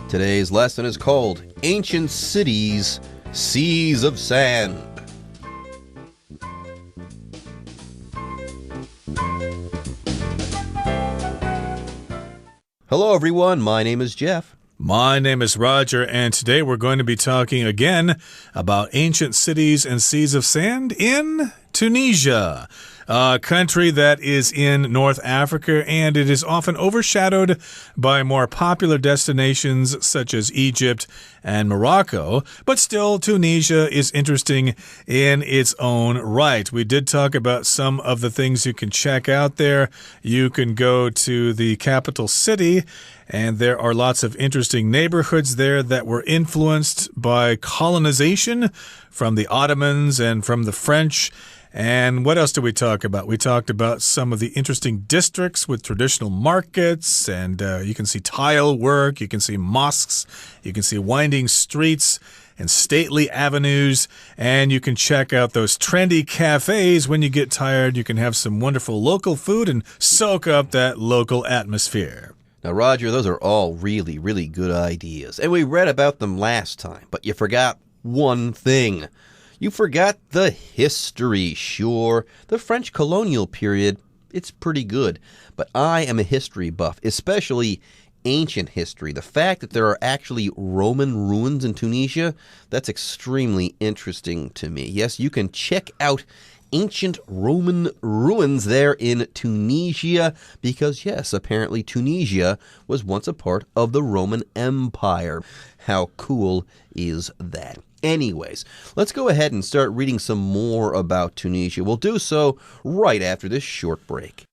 Today's lesson is called Ancient Cities, Seas of Sand. Hello everyone, my name is Jeff. My name is Roger, and today we're going to be talking again about ancient cities and seas of sand in Tunisia, a country that is in North Africa, and it is often overshadowed by more popular destinations such as Egypt and Morocco. But still, Tunisia is interesting in its own right. We did talk about some of the things you can check out there. You can go to the capital city, and there are lots of interesting neighborhoods there that were influenced by colonization from the Ottomans and from the French. And what else did we talk about? We talked about some of the interesting districts with traditional markets, and you can see tile work, you can see mosques, you can see winding streets and stately avenues, and you can check out those trendy cafes. When you get tired, you can have some wonderful local food and soak up that local atmosphere. Now, Roger, those are all really, really good ideas, and we read about them last time, but you forgot one thing. You forgot the history. Sure, the French colonial period, it's pretty good, but I am a history buff, especially ancient history. The fact that there are actually Roman ruins in Tunisia, that's extremely interesting to me. Yes, you can check out ancient Roman ruins there in Tunisia because, yes, apparently Tunisia was once a part of the Roman Empire. How cool is that? Anyways, let's go ahead and start reading some more about Tunisia. We'll do so right after this short break.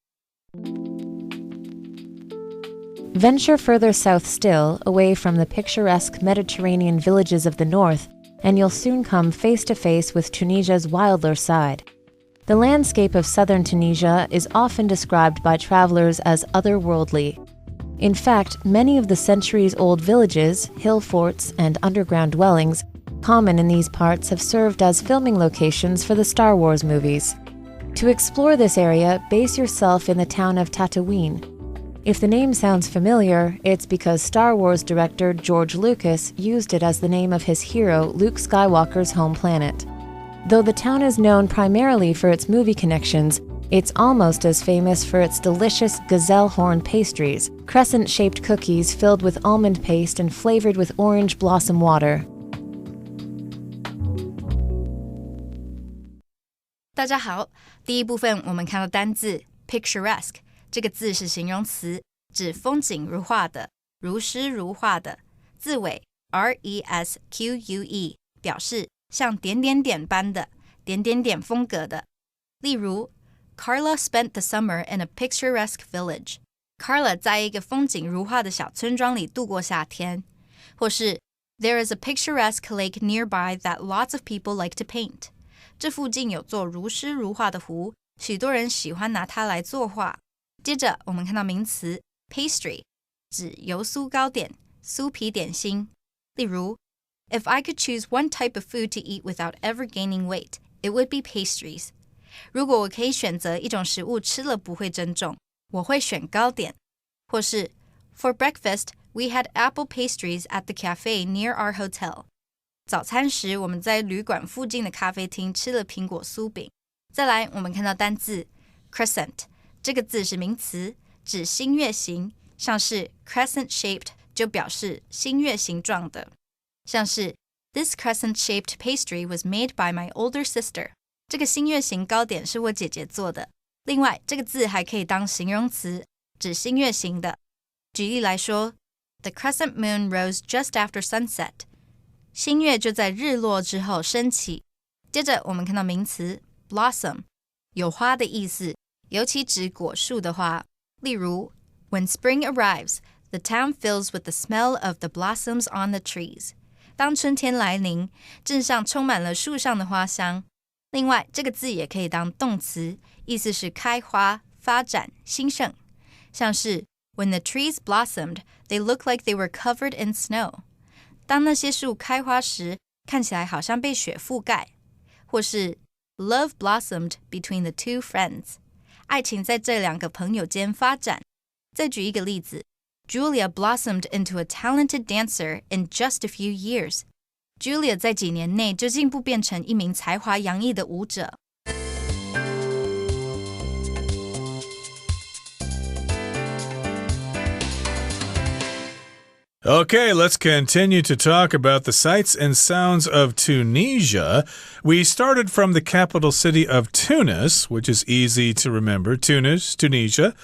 Venture further south still, away from the picturesque Mediterranean villages of the north, and you'll soon come face to face with Tunisia's wilder side. The landscape of southern Tunisia is often described by travelers as otherworldly. In fact, many of the centuries-old villages, hill forts, and underground dwellings common in these parts have served as filming locations for the Star Wars movies. To explore this area, base yourself in the town of Tatooine. If the name sounds familiar, it's because Star Wars director George Lucas used it as the name of his hero Luke Skywalker's home planet. Though the town is known primarily for its movie connections, it's almost as famous for its delicious gazelle horn pastries, crescent-shaped cookies filled with almond paste and flavored with orange blossom water. 大家好，第一部分我们看到单字 picturesque， 这个字是形容词，指风景如画的、如诗如画的。字尾 resque 表示像点点点般的、点点点风格的。例如 Carla spent the summer in a picturesque village. Carla 在一个风景如画的小村庄里度过夏天。或是 There is a picturesque lake nearby that lots of people like to paint. 这附近有座如诗如画的湖，许多人喜欢拿它来作画。接着我们看到名词 pastry， 指油酥糕点、酥皮点心。例如 If I could choose one type of food to eat without ever gaining weight, it would be pastries. 如果我可以选择一种食物吃了不会增重，我会选糕点。或是 For breakfast, we had apple pastries at the cafe near our hotel. 早餐时我们在旅馆附近的咖啡厅吃了苹果酥饼。再来我们看到单字 crescent， 这个字是名词，指新月形，像是 crescent-shaped 就表示新月形状的。像是 This crescent-shaped pastry was made by my older sister. 这个新月形糕点是我姐姐做的。另外，这个字还可以当形容词，指新月形的。举例来说 The crescent moon rose just after sunset. 新月就在日落之后升起。接着我们看到名词 blossom， 有花的意思，尤其指果树的花。例如 When spring arrives, the town fills with the smell of the blossoms on the trees. 当春天来临，镇上充满了树上的花香。另外，这个字也可以当动词，意思是开花、发展、兴盛。像是 When the trees blossomed, they looked like they were covered in snow. 当那些树开花时，看起来好像被雪覆盖。或是 Love blossomed between the two friends. 爱情在这两个朋友间发展。再举一个例子 Julia blossomed into a talented dancer in just a few years. Julia 在几年内就进步变成一名才华洋溢的舞者。Okay, let's continue to talk about the sights and sounds of Tunisia. We started from the capital city of Tunis, which is easy to remember. Tunis, Tunisia.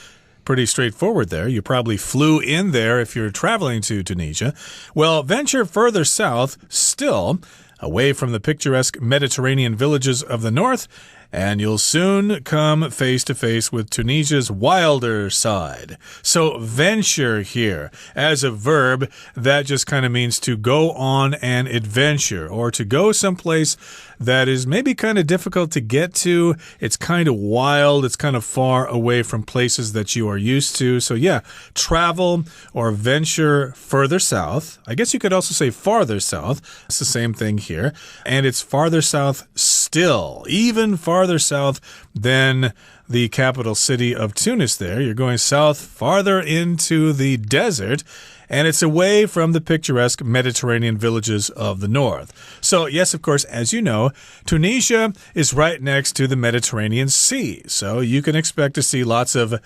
Pretty straightforward there. You probably flew in there if you're traveling to Tunisia. Well, venture further south, still, away from the picturesque Mediterranean villages of the north, and you'll soon come face to face with Tunisia's wilder side. So venture here, as a verb, that just kind of means to go on an adventure or to go someplace that is maybe kind of difficult to get to. It's kind of wild. It's kind of far away from places that you are used to. So yeah, travel or venture further south. I guess you could also say farther south. It's the same thing here. And it's farther south still, even farther south than the capital city of Tunis there. You're going south farther into the desert, and it's away from the picturesque Mediterranean villages of the north. So, yes, of course, as you know, Tunisia is right next to the Mediterranean Sea. So you can expect to see lots of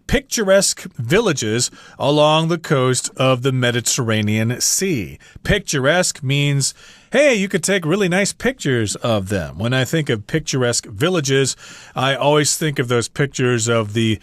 picturesque villages along the coast of the Mediterranean Sea. Picturesque means, hey, you could take really nice pictures of them. When I think of picturesque villages, I always think of those pictures of the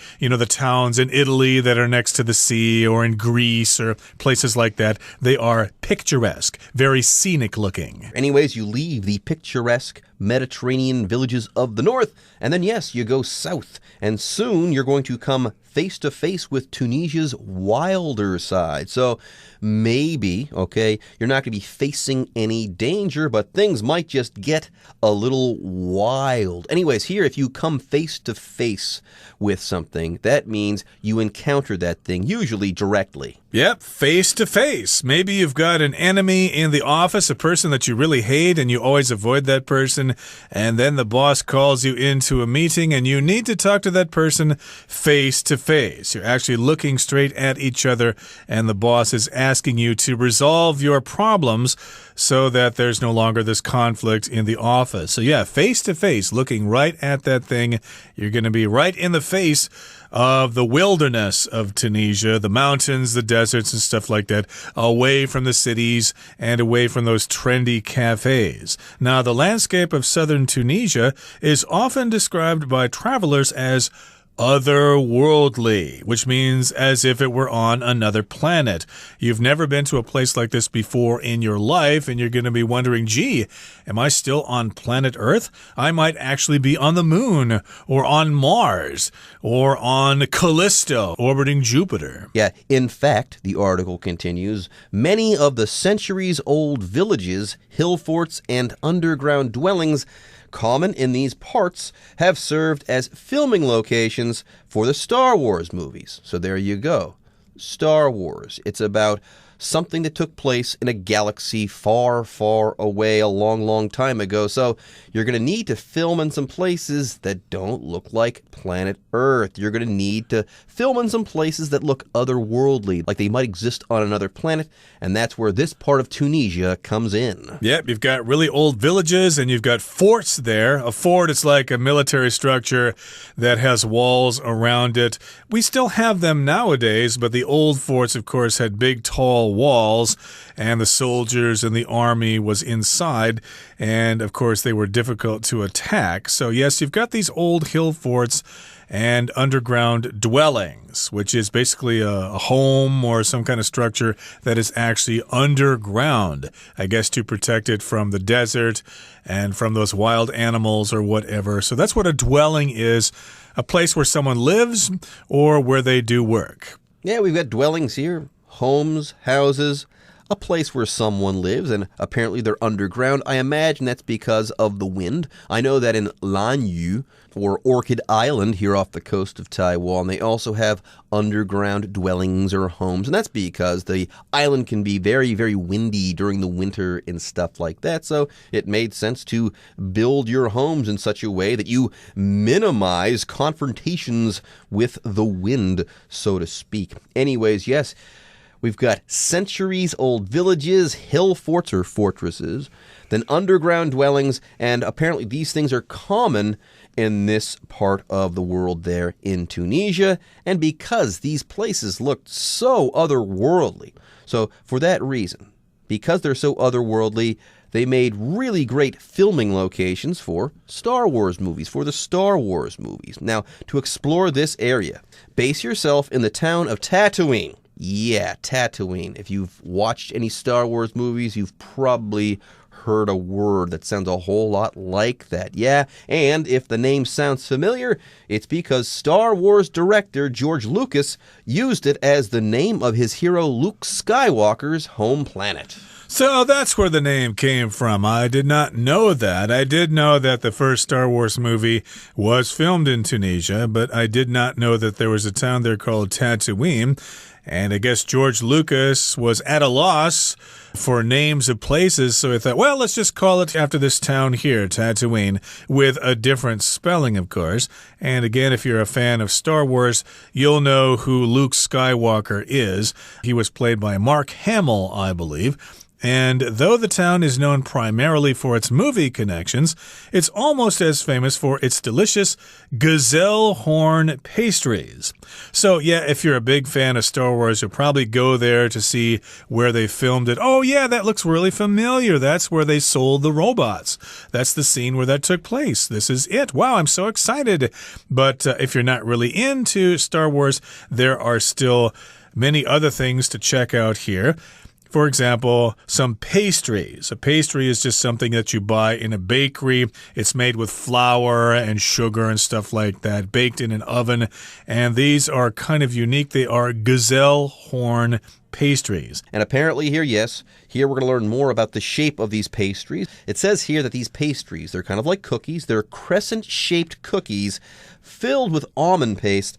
towns in Italy that are next to the sea, or in Greece or places like that. They are picturesque, very scenic looking. Anyways, you leave the picturesque Mediterranean villages of the north, and then yes, you go south, and soon you're going to come face to face with Tunisia's wilder side. So maybe, okay, you're not going to be facing any danger, but things might just get a little wild. Anyways, here, if you come face to face with something, that means you encounter that thing, usually directly. Yep, face to face. Maybe you've got an enemy in the office, a person that you really hate, and you always avoid that person, and then the boss calls you into a meeting, and you need to talk to that person face to face. You're actually looking straight at each other, and the boss is asking you to resolve your problems so that there's no longer this conflict in the office. So yeah, face to face, looking right at that thing. You're going to be right in the face of the wilderness of Tunisia, the mountains, the deserts, and stuff like that, away from the cities and away from those trendy cafes. Now, the landscape of southern Tunisia is often described by travelers as otherworldly, which means as if it were on another planet. You've never been to a place like this before in your life, and you're going to be wondering, gee, am I still on planet Earth? I might actually be on the moon, or on Mars, or on Callisto, orbiting Jupiter. Yeah, in fact, the article continues, many of the centuries-old villages, hill forts, and underground dwellings common in these parts have served as filming locations for the Star Wars movies. So there you go. Star Wars. It's about something that took place in a galaxy far, far away a long, long time ago. So you're going to need to film in some places that don't look like planet Earth. You're going to need to film in some places that look otherworldly, like they might exist on another planet, and that's where this part of Tunisia comes in. Yep, you've got really old villages, and you've got forts there. A fort is like a military structure that has walls around it. We still have them nowadays, but the old forts, of course, had big, tall walls, and the soldiers and the army was inside, and of course they were difficult to attack. So yes, you've got these old hill forts and underground dwellings, which is basically a home or some kind of structure that is actually underground, I guess, to protect it from the desert and from those wild animals or whatever. So that's what a dwelling is, a place where someone lives or where they do work. Yeah, we've got dwellings here, homes, houses, a place where someone lives, and apparently they're underground. I imagine that's because of the wind. I know that in Lanyu, or Orchid Island here off the coast of Taiwan, they also have underground dwellings or homes, and that's because the island can be very, very windy during the winter and stuff like that, so it made sense to build your homes in such a way that you minimize confrontations with the wind, so to speak. Anyways, yes, We've got centuries-old villages, hill forts or fortresses, then underground dwellings, and apparently these things are common in this part of the world there in Tunisia, and because these places looked so otherworldly. So for that reason, because they're so otherworldly, they made really great filming locations for Star Wars movies, for the Star Wars movies. Now, to explore this area, base yourself in the town of Tatooine. Yeah, Tatooine. If you've watched any Star Wars movies, you've probably heard a word that sounds a whole lot like that. Yeah, and if the name sounds familiar, it's because Star Wars director George Lucas used it as the name of his hero Luke Skywalker's home planet. So that's where the name came from. I did not know that. I did know that the first Star Wars movie was filmed in Tunisia, but I did not know that there was a town there called Tatooine. And I guess George Lucas was at a loss for names of places, so he thought, well, let's just call it after this town here, Tatooine, with a different spelling, of course. And again, if you're a fan of Star Wars, you'll know who Luke Skywalker is. He was played by Mark Hamill, I believe. And though the town is known primarily for its movie connections, it's almost as famous for its delicious gazelle horn pastries. So, yeah, if you're a big fan of Star Wars, you'll probably go there to see where they filmed it. Oh, yeah, that looks really familiar. That's where they sold the robots. That's the scene where that took place. This is it. Wow, I'm so excited. But if you're not really into Star Wars, there are still many other things to check out here. For example, some pastries. A pastry is just something that you buy in a bakery. It's made with flour and sugar and stuff like that, baked in an oven. And these are kind of unique. They are gazelle horn pastries. And apparently here, yes, here we're going to learn more about the shape of these pastries. It says here that these pastries, they're kind of like cookies. They're crescent-shaped cookies filled with almond paste,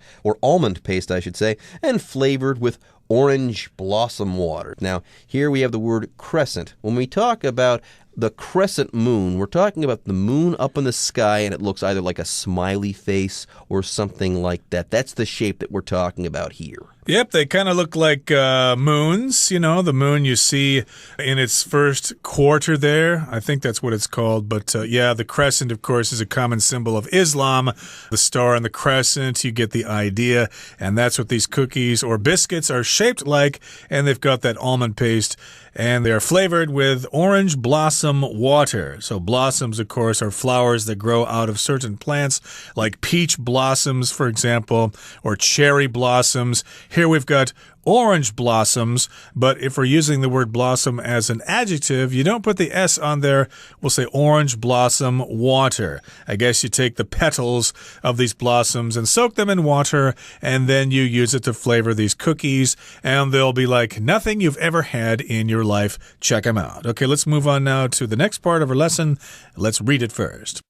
I should say, and flavored with orange blossom water. Now, here we have the word crescent. When we talk about the crescent moon, we're talking about the moon up in the sky, and it looks either like a smiley face or something like that. That's the shape that we're talking about here. Yep, they kind of look like moons, you know, the moon you see in its first quarter there. I think that's what it's called. But yeah, the crescent, of course, is a common symbol of Islam. The star and the crescent, you get the idea. And that's what these cookies or biscuits are shaped like. And they've got that almond paste. And they are flavored with orange blossom water. So blossoms, of course, are flowers that grow out of certain plants, like peach blossoms, for example, or cherry blossoms. Here we've got orange blossoms, but if we're using the word blossom as an adjective, you don't put the S on there. We'll say orange blossom water. I guess you take the petals of these blossoms and soak them in water, and then you use it to flavor these cookies, and they'll be like nothing you've ever had in your life. Check them out. Okay, let's move on now to the next part of our lesson. Let's read it first.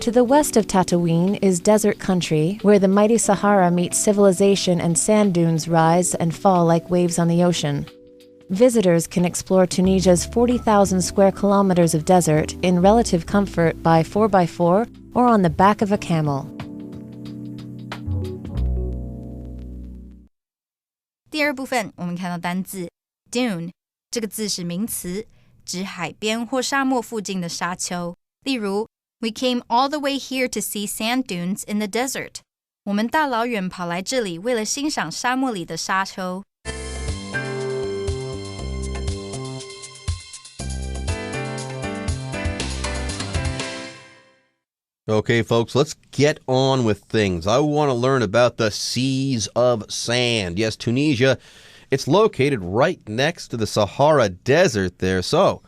To the west of Tatooine is desert country, where the mighty Sahara meets civilization and sand dunes rise and fall like waves on the ocean. Visitors can explore Tunisia's 40,000 square kilometers of desert in relative comfort by 4x4 or on the back of a camel. 第二部分我们看到单字 dune 这个字是名词，指海边或沙漠附近的沙丘。例如 We came all the way here to see sand dunes in the desert. 我们大老远跑来这里为了欣赏沙漠里的沙丘。Okay, folks, let's get on with things. I want to learn about the seas of sand. Yes, Tunisia, it's located right next to the Sahara Desert there, so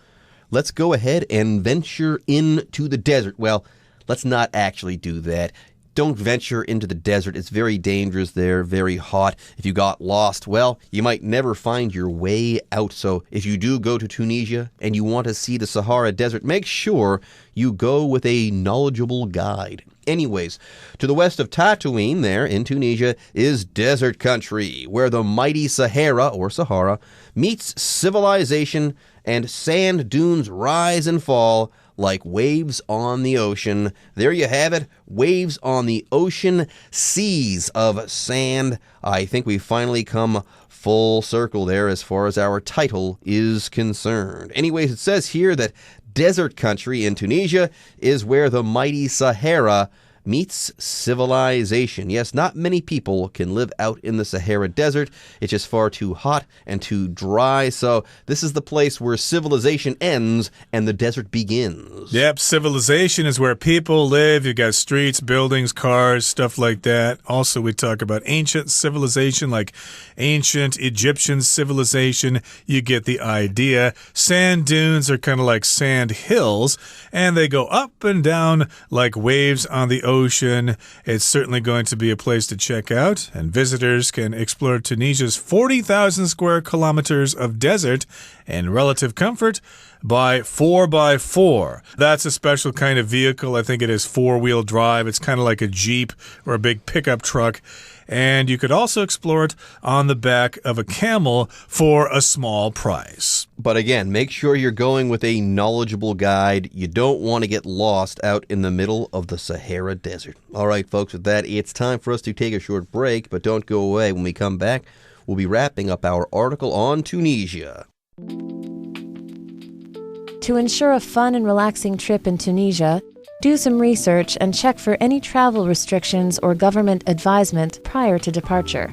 let's go ahead and venture into the desert. Well, let's not actually do that. Don't venture into the desert. It's very dangerous there, very hot. If you got lost, well, you might never find your way out. So if you do go to Tunisia and you want to see the Sahara Desert, make sure you go with a knowledgeable guide. Anyways, to the west of Tatooine there in Tunisia is desert country, where the mighty Sahara meets civilization and sand dunes rise and fall like waves on the ocean. There you have it, waves on the ocean, seas of sand. I think we finally come full circle there as far as our title is concerned. Anyways, it says here that desert country in Tunisia is where the mighty Sahara meets civilization. Yes, not many people can live out in the Sahara Desert. It's just far too hot and too dry. So this is the place where civilization ends and the desert begins. Yep, civilization is where people live. You've got streets, buildings, cars, stuff like that. Also, we talk about ancient civilization, like ancient Egyptian civilization. You get the idea. Sand dunes are kind of like sand hills, and they go up and down like waves on the ocean. It's certainly going to be a place to check out, and visitors can explore Tunisia's 40,000 square kilometers of desert in relative comfort by 4x4. That's a special kind of vehicle. I think it is four-wheel drive. It's kind of like a Jeep or a big pickup truck. And you could also explore it on the back of a camel for a small price. But again, make sure you're going with a knowledgeable guide. You don't want to get lost out in the middle of the Sahara Desert. All right, folks, with that, it's time for us to take a short break, but don't go away. When we come back, we'll be wrapping up our article on Tunisia. To ensure a fun and relaxing trip in Tunisia, do some research and check for any travel restrictions or government advisement prior to departure.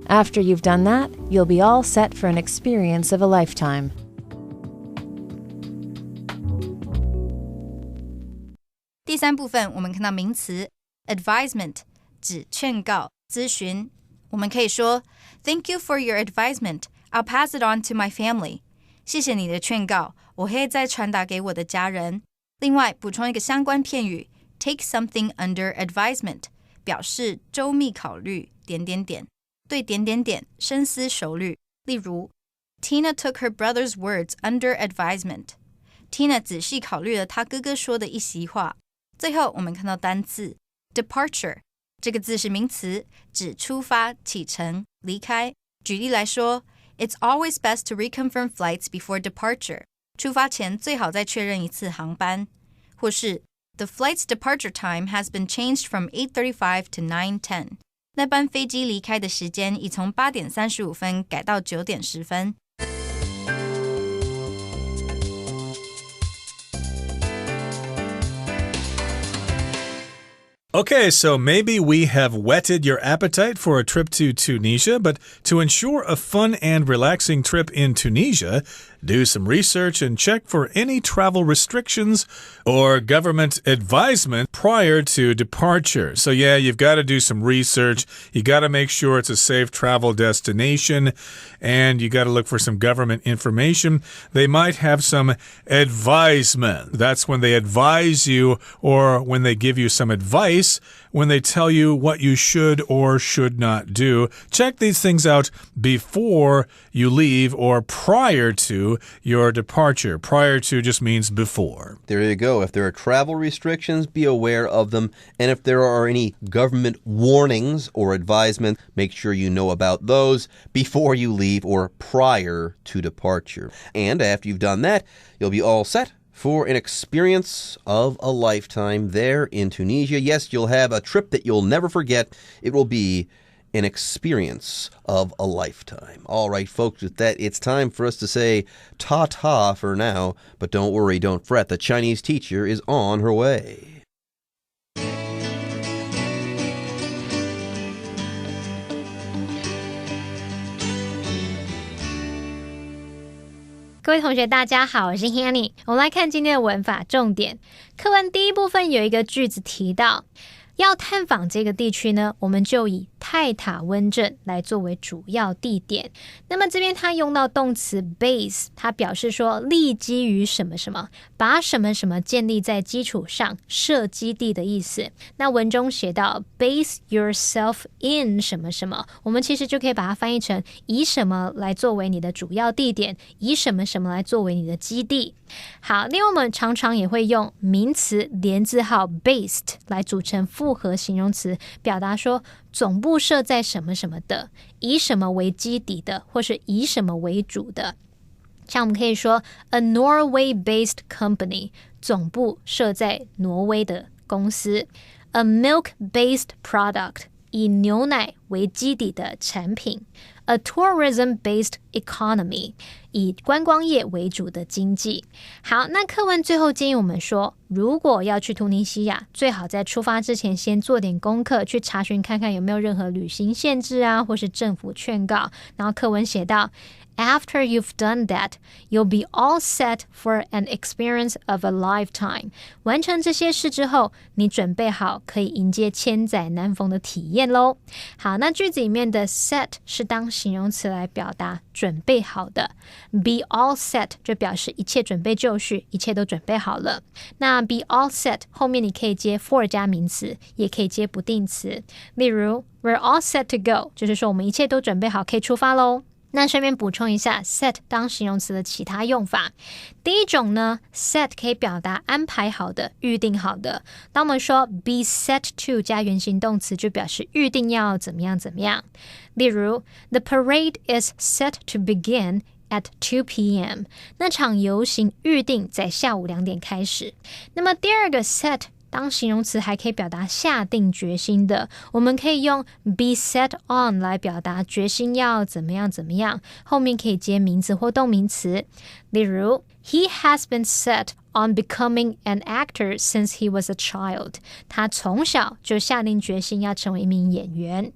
After you've done that, you'll be all set for an experience of a lifetime. 第三部分我们看到名词 advisement 指劝告、咨询。我们可以说 Thank you for your advisement. I'll pass it on to my family. 谢谢你的劝告，我会再传达给我的家人。另外补充一个相关片语 take something under advisement 表示周密考虑对深思熟虑。例如 Tina took her brother's words under advisement. Tina 仔细考虑了她哥哥说的一席话。最后我们看到单字 departure 这个字是名词，指出发、启程、离开。举例来说 It's always best to reconfirm flights before departure. 出发前最好再确认一次航班。或是 The flight's departure time has been changed from 8:35 to 9:10. 那班飞机离开的时间已从8点35分改到9点10分。Okay, so maybe we have whetted your appetite for a trip to Tunisia, but to ensure a fun and relaxing trip in Tunisia, do some research and check for any travel restrictions or government advisement prior to departure. So yeah, you've got to do some research. You got to make sure it's a safe travel destination, and you got to look for some government information. They might have some advisement. That's when they advise you or when they give you some advice, when they tell you what you should or should not do. Check these things out before you leave or prior to your departure. Prior to just means before. There you go. If there are travel restrictions, be aware of them. And if there are any government warnings or advisements, make sure you know about those before you leave or prior to departure. And after you've done that, you'll be all set for an experience of a lifetime there in Tunisia. Yes, you'll have a trip that you'll never forget. It will be an experience of a lifetime. All right, folks, with that, it's time for us to say ta-ta for now. But don't worry, don't fret. The Chinese teacher is on her way. 各位同学大家好，我是 Hanny。 我们来看今天的文法重点。课文第一部分有一个句子提到，要探访这个地区呢，我们就以泰塔温镇来作为主要地点。那么这边它用到动词 base， 它表示说立基于什么什么，把什么什么建立在基础上，设基地的意思。那文中写到 base yourself in 什么什么，我们其实就可以把它翻译成以什么来作为你的主要地点，以什么什么来作为你的基地。好，另外我们常常也会用名词连字号 based 来组成复合形容词，表达说总部设在什么什么的，以什么为基底的，或是以什么为主的。像我们可以说 a Norway-based company 总部设在挪威的公司。A milk-based product 以牛奶为基底的产品。A tourism-based economy 以观光业为主的经济。好，那课文最后建议我们说，如果要去突尼西亚，最好在出发之前先做点功课，去查询看看有没有任何旅行限制啊，或是政府劝告。然后课文写到After you've done that, you'll be all set for an experience of a lifetime. 完成这些事之后，你准备好可以迎接千载难逢的体验咯。好，那句子里面的 set 是当形容词来表达准备好的。Be all set 就表示一切准备就绪，一切都准备好了。那 be all set 后面你可以接 for 加名词，也可以接不定词。例如 We're all set to go 就是说我们一切都准备好可以出发咯。那顺便补充一下 set 当形容词的其他用法。第一种呢 set 可以表达安排好的，预定好的。当我们说 be set to 加原形动词，就表示预定要怎么样怎么样。例如 The parade is set to begin at 2 p.m. 那场游行预定在下午2点开始。那么第二个 set当形容词还可以表达下定决心的，我们可以用 be set on 来表达决心要怎么样怎么样，后面可以接名词或动名词。例如 He has been set on becoming an actor since he was a child. 他从小就下定决心要成为一名演员。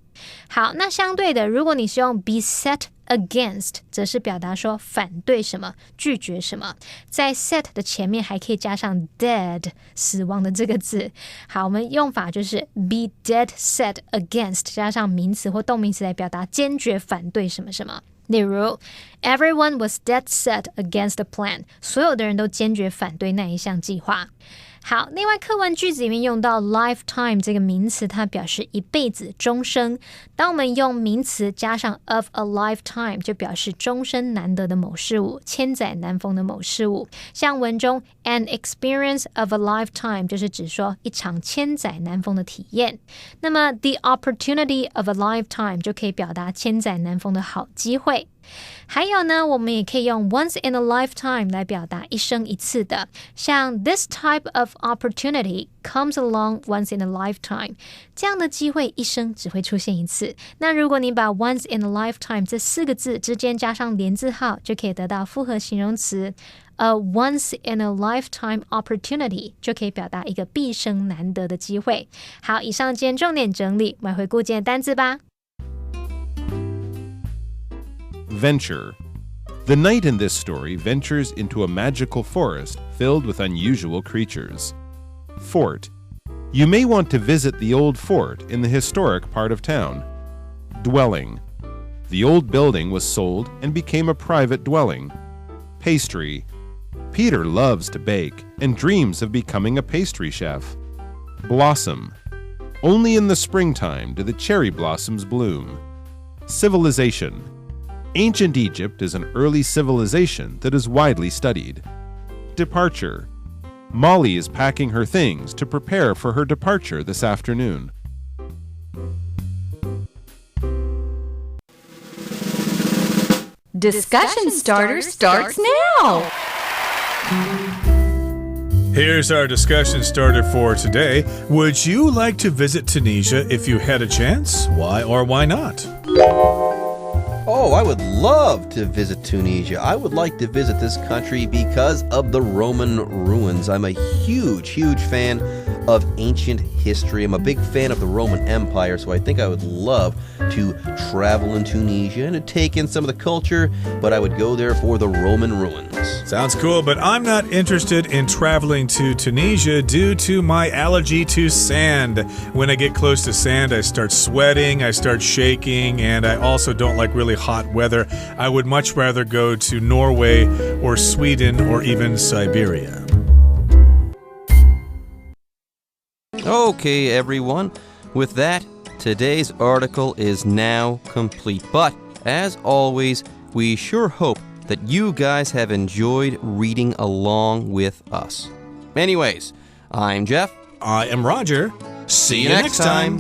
好，那相对的，如果你是用 be set against 则是表达说反对什么，拒绝什么。在 set 的前面还可以加上 dead 死亡的这个字。好，我们用法就是 be dead set against 加上名词或动名词来表达坚决反对什么什么。例如 Everyone was dead set against the plan. 所有的人都坚决反对那一项计划。好，另外课文句子里面用到 lifetime 这个名词，它表示一辈子终生。当我们用名词加上 of a lifetime 就表示终身难得的某事物，千载难逢的某事物。像文中 an experience of a lifetime 就是指说一场千载难逢的体验。那么 the opportunity of a lifetime 就可以表达千载难逢的好机会。还有呢，我们也可以用 once in a lifetime 来表达一生一次的，像 this type of opportunity comes along once in a lifetime. 这样的机会一生只会出现一次。那如果你把 once in a lifetime 这4个字之间加上连字号，就可以得到复合形容词 a once in a lifetime opportunity 就可以表达一个毕生难得的机会。好，以上今天重点整理，我们回顾今天的单字吧。Venture. The knight in this story ventures into a magical forest filled with unusual creatures. Fort. You may want to visit the old fort in the historic part of town. Dwelling. The old building was sold and became a private dwelling. Pastry. Peter loves to bake and dreams of becoming a pastry chef. Blossom. Only in the springtime do the cherry blossoms bloom. Civilization. Ancient Egypt is an early civilization that is widely studied. Departure. Molly is packing her things to prepare for her departure this afternoon. Discussion Starter starts now! Here's our discussion starter for today. Would you like to visit Tunisia if you had a chance? Why or why not? Oh, I would love to visit Tunisia. I would like to visit this country because of the Roman ruins. I'm a huge, huge fan of ancient history. I'm a big fan of the Roman Empire, so I think I would love to travel in Tunisia and to take in some of the culture, but I would go there for the Roman ruins. Sounds cool, but I'm not interested in traveling to Tunisia due to my allergy to sand. When I get close to sand, I start sweating, I start shaking, and I also don't like really hot weather. I would much rather go to Norway or Sweden or even Siberia. Okay, everyone. With that, today's article is now complete. But, as always, we sure hope that you guys have enjoyed reading along with us. Anyways, I'm Jeff. I am Roger. See you next time.